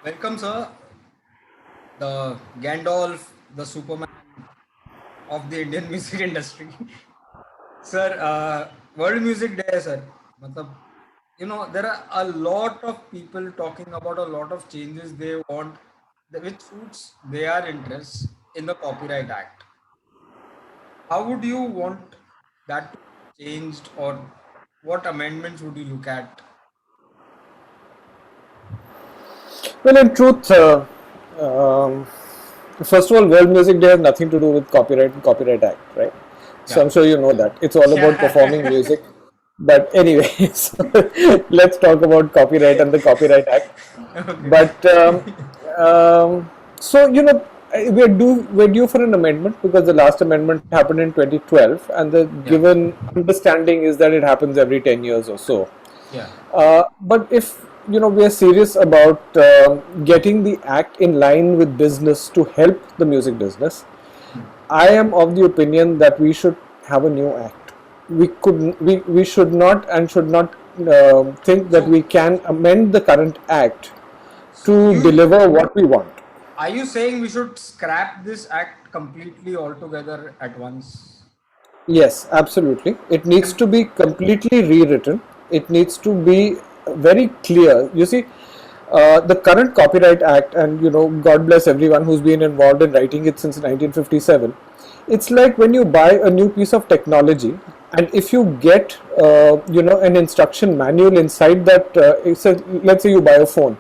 Welcome, sir. The Gandalf, the Superman of the Indian music industry. Sir, World Music Day, sir. Matlab, there are a lot of people talking about a lot of changes they want, which suits their interests in the Copyright Act. How would you want that to be changed, or what amendments would you look at? Well, in truth, um, first of all, World Music Day has nothing to do with copyright and Copyright Act, right? So Yeah. I'm sure you know that. It's all about performing Yeah. music. But anyway, so let's talk about copyright and the Copyright Act. Okay. But so we're due for an amendment because the last amendment happened in 2012, and the Yeah. given understanding is that it happens every 10 years or so. Yeah. But if we are serious about getting the act in line with business to help the music business, I am of the opinion that we should have a new act. We should not and should not think that So, we can amend the current act so to you deliver what we want. Are you saying we should scrap this act completely altogether at once? Yes, absolutely. It needs to be completely rewritten. It needs to be very clear. You see, the current Copyright Act, and God bless everyone who's been involved in writing it since 1957. It's like when you buy a new piece of technology, and if you get, an instruction manual inside that, let's say you buy a phone,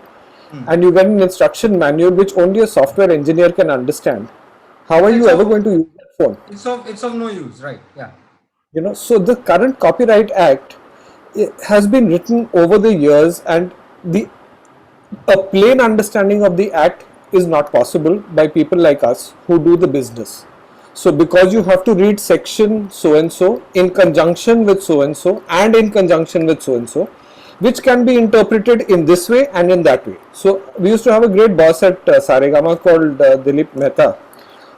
and you get an instruction manual which only a software engineer can understand. How are It's you ever of going to use that phone? it's of no use, right? Yeah. So the current Copyright Act has been written over the years, and the a plain understanding of the act is not possible by people like us who do the business. So because you have to read section so and so in conjunction with so and in conjunction with so and so, which can be interpreted in this way and in that way. So we used to have a great boss at Saregama called Dilip Mehta,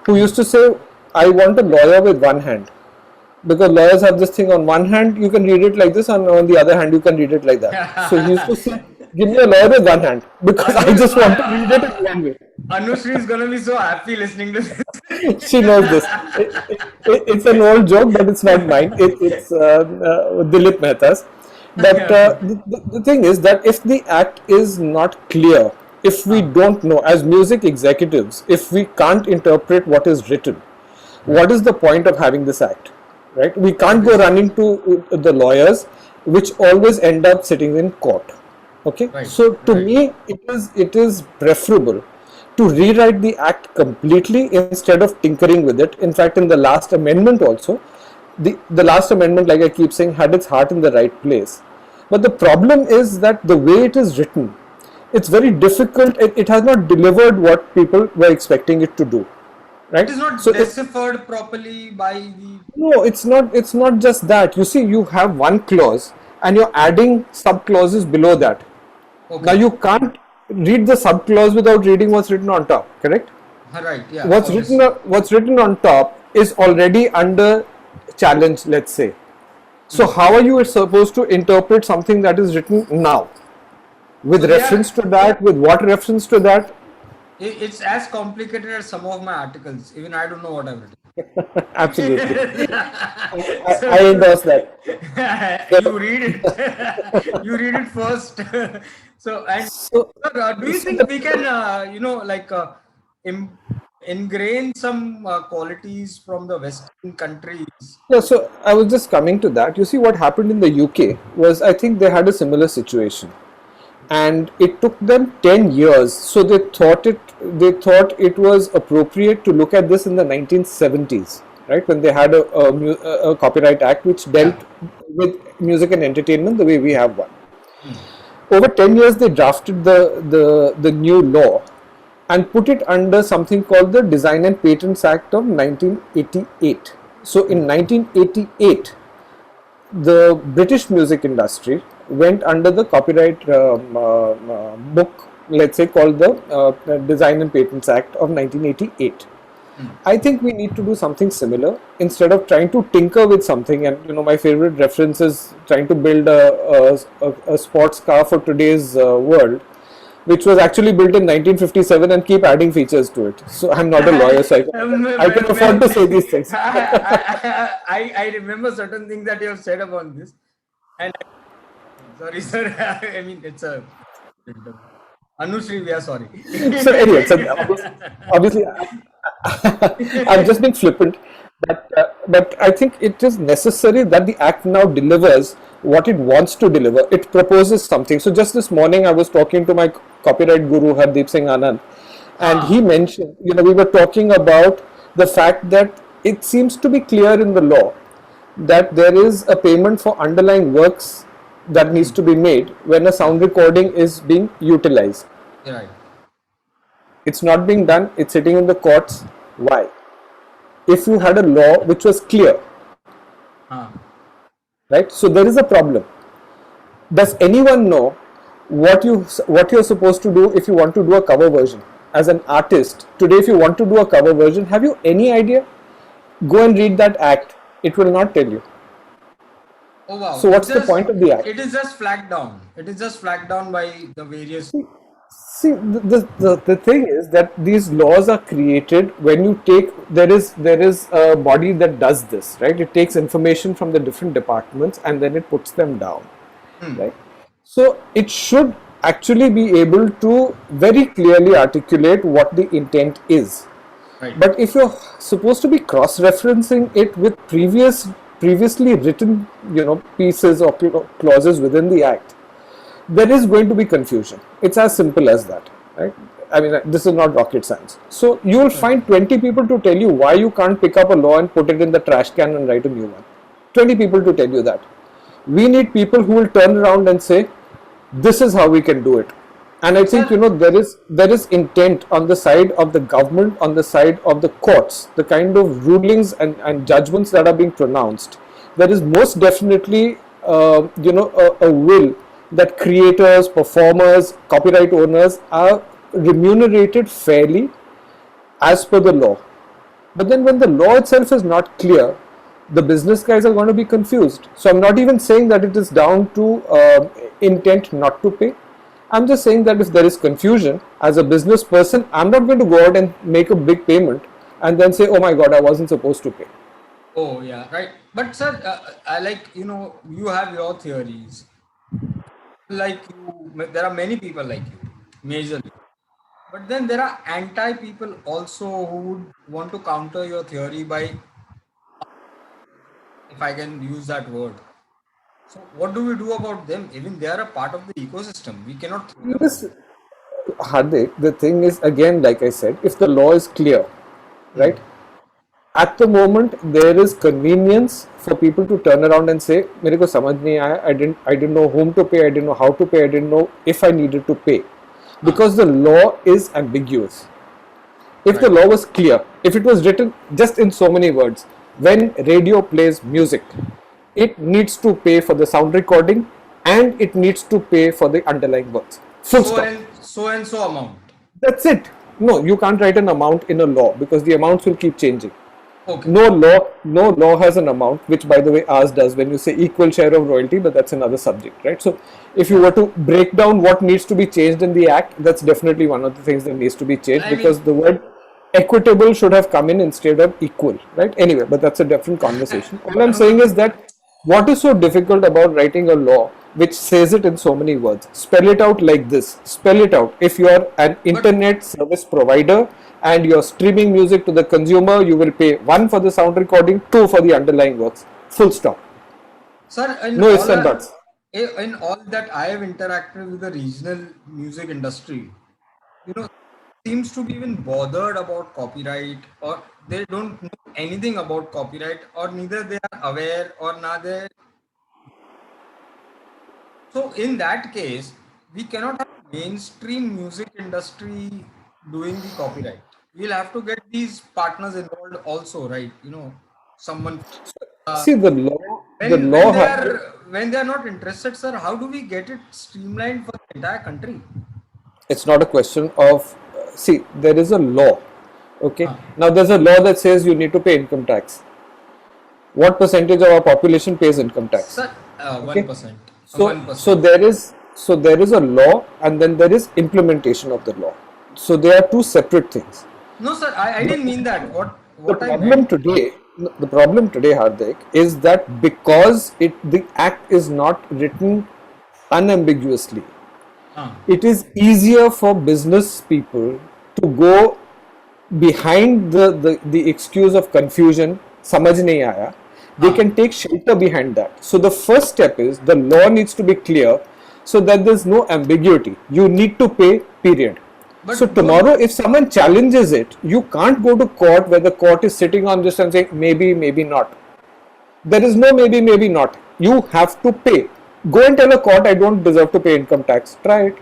who used to say, I want a lawyer with one hand, because lawyers have this thing: on one hand you can read it like this, and on the other hand you can read it like that. So he used to say, give me a lawyer with one hand, because I Anu, just want to read it in one way. Anushree is gonna be so happy listening to this. She knows this. It's an old joke, but it's not mine. It's Dilip Mehta's. But the thing is that if the act is not clear, if we Ah, don't know as music executives, if we can't interpret what is written, right. what is the point of having this act? Right? We can't go Obviously. running to the lawyers, which always end up sitting in court. Okay, Right. so to Right. me, it is preferable to rewrite the act completely instead of tinkering with it. In fact, in the last amendment also, the last amendment, like I keep saying, had its heart in the right place. But the problem is that the way it is written, it's very difficult. It has not delivered what people were expecting it to do. It Right? is not So it, deciphered properly by the. no, it's not. It's not just that. You see, you have one clause, and you're adding sub clauses below that. Now Okay. you can't read the sub clause without reading what's written on top. Correct? Right. Yeah. What's written Obviously. what's written on top is already under challenge. Let's say. So how are you supposed to interpret something that is written now? So With they are. reference to that, with what reference to that? It's as complicated as some of my articles. Even I don't know what I've Absolutely, written. I So, endorse that. you read it. You read it first. So, and So, sir, do you so think we can, im- ingrain some qualities from the Western countries? yeah, so I was just coming to that. You see, what happened in the UK was, I think they had a similar situation, and it took them 10 years. So they thought it was appropriate to look at this in the 1970s, right, when they had a Copyright Act which dealt Yeah. with music and entertainment the way we have one. Hmm. Over 10 years, they drafted the new law and put it under something called the Design and Patents Act of 1988. So in 1988, the British music industry went under the copyright book, let's say, called the Design and Patents Act of 1988. I think we need to do something similar instead of trying to tinker with something. And my favorite reference is trying to build a sports car for today's world. which was actually built in 1957 and keep adding features to it. So I'm not a lawyer, so I can afford to say these things. I remember certain things that you have said about this, and sorry, sir. I mean, it's a Anushree. We are sorry. So anyway, so obviously, I'm just being flippant, but I think it is necessary that the act now delivers what it wants to deliver. It proposes something. So just this morning, I was talking to my copyright guru Hardeep Singh Anand, and he mentioned, we were talking about the fact that it seems to be clear in the law that there is a payment for underlying works that needs to be made when a sound recording is being utilized. Right. It's not being done, it's sitting in the courts. Why? If you had a law which was clear, right? So there is a problem. Does anyone know what you're supposed to do if you want to do a cover version? As an artist, today if you want to do a cover version, have you any idea? Go and read that act. It will not tell you. Oh wow. So what's the point of the act? It is just flagged down. It is just flagged down by the various. See, the thing is that these laws are created when you take, there is a body that does this, right? It takes information from the different departments and then it puts them down, right? So it should actually be able to very clearly articulate what the intent is. Right. But if you're supposed to be cross-referencing it with previously written, pieces or clauses within the act, there is going to be confusion. It's as simple as that, right? I mean, this is not rocket science. So you will find 20 people to tell you why you can't pick up a law and put it in the trash can and write a new one. 20 people to tell you that. We need people who will turn around and say, this is how we can do it. And I think, there is intent on the side of the government, on the side of the courts, the kind of rulings and judgments that are being pronounced. There is most definitely, a will that creators, performers, copyright owners are remunerated fairly as per the law. But then when the law itself is not clear, the business guys are going to be confused. So I'm not even saying that it is down to intent not to pay. I'm just saying that if there is confusion, as a business person, I'm not going to go out and make a big payment and then say, oh my God, I wasn't supposed to pay. Oh yeah, right. But sir, I like, you have your theories. Like you, there are many people like you, majorly. But then there are anti people also who would want to counter your theory by, if I can use that word. So what do we do about them? Even they are a part of the ecosystem. We cannot. Hardik, the thing is, again, like I said, if the law is clear, right? At the moment, there is convenience for people to turn around and say, "मेरे को समझ नहीं आया. I didn't know whom to pay. I didn't know how to pay. I didn't know if I needed to pay," because the law is ambiguous. If the law was clear, if it was written just in so many words, when radio plays music, it needs to pay for the sound recording and it needs to pay for the underlying works. Full stop. So and so amount. That's it. No, you can't write an amount in a law because the amounts will keep changing. Okay. No law has an amount, which by the way ours does when you say equal share of royalty, but that's another subject, right? So if you were to break down what needs to be changed in the act, that's definitely one of the things that needs to be changed, because the word equitable should have come in instead of equal, right? Anyway, but that's a different conversation. All I'm saying is that what is so difficult about writing a law which says it in so many words? Spell it out like this. Spell it out. If you are an internet service provider and you're streaming music to the consumer, you will pay 1 for the sound recording, 2 for the underlying works. Full stop. Sir, no ifs and buts. In all that I have interacted with the regional music industry, seems to be even bothered about copyright, or they don't know anything about copyright, or neither they are aware or neither. So in that case, we cannot have mainstream music industry doing the copyright. We'll have to get these partners involved also, right? Someone. See, the law. When they are not interested, sir, how do we get it streamlined for the entire country? It's not a question of. See, there is a law. Okay. Now there's a law that says you need to pay income tax. What percentage of our population pays income tax? Sir, 1%. So there is So there is a law and then there is implementation of the law. So they are two separate things. No, sir, I didn't mean that. The What I problem meant. today, the problem today, Hardik, is that because the act is not written unambiguously, Uh, it is easier for business people to go behind the excuse of confusion, समझ नहीं आया. They uh, can take shelter behind that. So the first step is the law needs to be clear so that there's no ambiguity. You need to pay, period. So but don't. tomorrow, if someone challenges it, you can't go to court where the court is sitting on this and saying maybe, maybe not. There is no maybe, maybe not. You have to pay. Go and tell a court I don't deserve to pay income tax. Try it.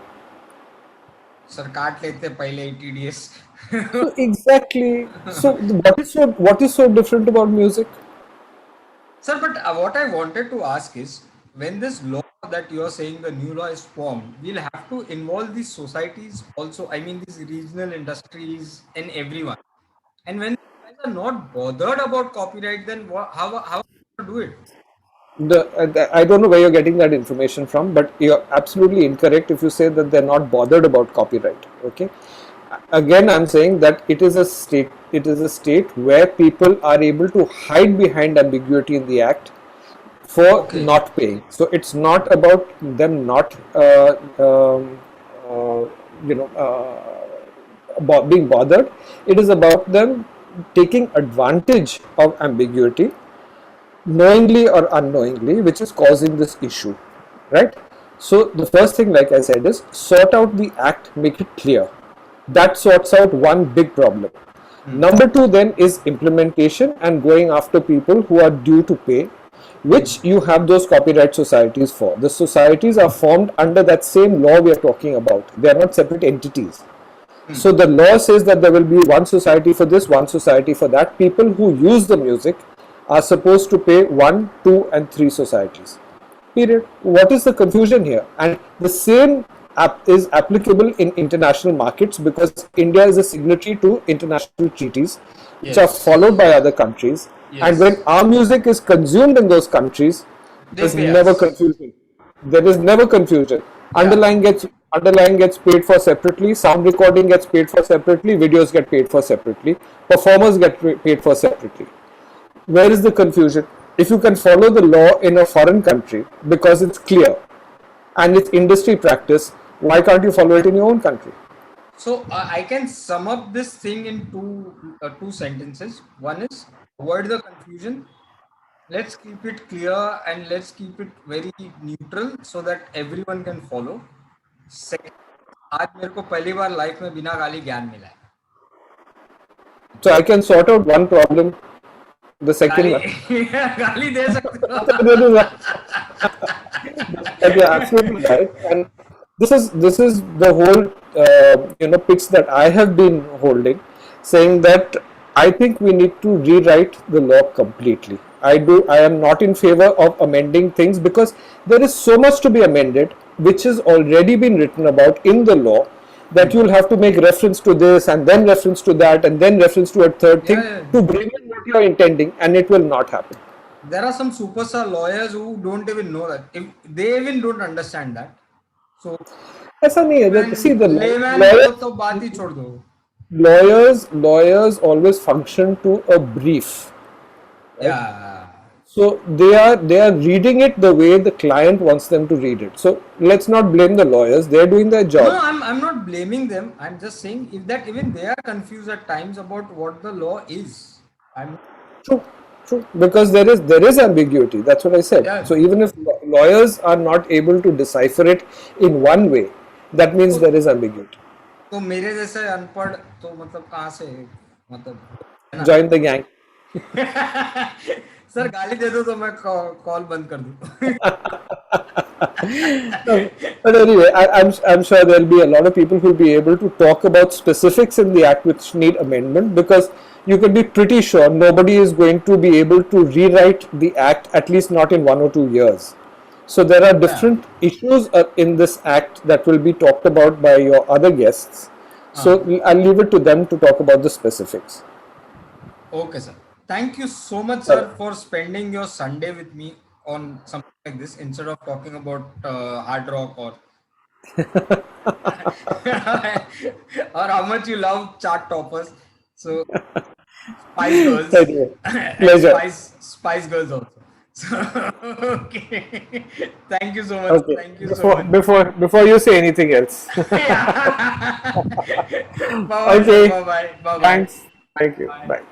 Sir काट लेते पहले TDS. So exactly. So what is so different about music? Sir, but what I wanted to ask is, when this law that you are saying the new law is formed, we'll have to involve these societies also. I mean, these regional industries and everyone. And when you guys are not bothered about copyright, then how to do it? I don't know where you're getting that information from, but you're absolutely incorrect if you say that they're not bothered about copyright. Okay. Again, I'm saying that it is a state. It is a state where people are able to hide behind ambiguity in the act for Okay. not paying. So it's not about them not, uh, you know, being bothered. It is about them taking advantage of ambiguity knowingly or unknowingly, which is causing this issue, right? So the first thing, like I said, is sort out the act, make it clear. That sorts out one big problem. Number two then is implementation and going after people who are due to pay, which you have those copyright societies for. The societies are formed under that same law we are talking about. They are not separate entities. So the law says that there will be one society for this, one society for that. People who use the music are supposed to pay 1, 2, and 3 societies. Period. What is the confusion here? And the same is applicable in international markets because India is a signatory to international treaties which are Yes. followed by other countries. And Yes. when our music is consumed in those countries, They there's pay never us. confusion. There is never confusion. Yeah. Underlying gets paid for separately, sound recording gets paid for separately, videos get paid for separately, performers get paid for separately. Where is the confusion? If you can follow the law in a foreign country because it's clear and it's industry practice, why can't you follow it in your own country? So I can sum up this thing in two sentences. One is avoid the confusion. Let's keep it clear and let's keep it very neutral so that everyone can follow. Second, आज मेरे को पहली बार life में बिना गाली ज्ञान मिला है. So I can sort out one problem, the second गाली one. गाली दे सकते हो. And you're absolutely right. And this is the whole pitch that I have been holding, saying that I think we need to rewrite the law completely. I am not in favor of amending things because there is so much to be amended, which has already been written about in the law. That you'll have to make reference to this and then reference to that and then reference to a third thing Yeah. to bring in what you are intending, and it will not happen. There are some superstar lawyers who don't even know that. If they even don't understand that. So ऐसा नहीं है. See, the layman lawyers, तो बात ही छोड़ दो. lawyers always function to a brief. Yeah. So they are reading it the way the client wants them to read it. So let's not blame the lawyers. They're doing their No, job. I'm not blaming them. I'm just saying if that even they are confused at times about what the law is. I'm True, true. Because there is ambiguity. That's what I said. Yeah. So even if lawyers are not able to decipher it in one way, that means there is ambiguity. तो मेरे जैसे अनपढ़ तो मतलब कहाँ से मतलब Join the gang. Sir गाली दे दो तो मैं कॉल बंद कर दूँ. But anyway, I'm sure there'll be a lot of people who'll be able to talk about specifics in the act which need amendment, because you can be pretty sure nobody is going to be able to rewrite the act, at least not in 1 or 2 years. So there are different issues in this act that will be talked about by your other guests. So I'll leave it to them to talk about the specifics. Okay, sir. Thank you so much, sir, for spending your Sunday with me on something like this instead of talking about hard rock or or how much you love chart toppers. So Spice Girls, Anyway, and pleasure. Spice Girls also. So okay, thank you so much. Okay. Thank you so Before much. before before you say anything else. Yeah. Bye bye, sir. Okay. Bye bye. Bye bye. Thanks. Thank you. Bye. Bye.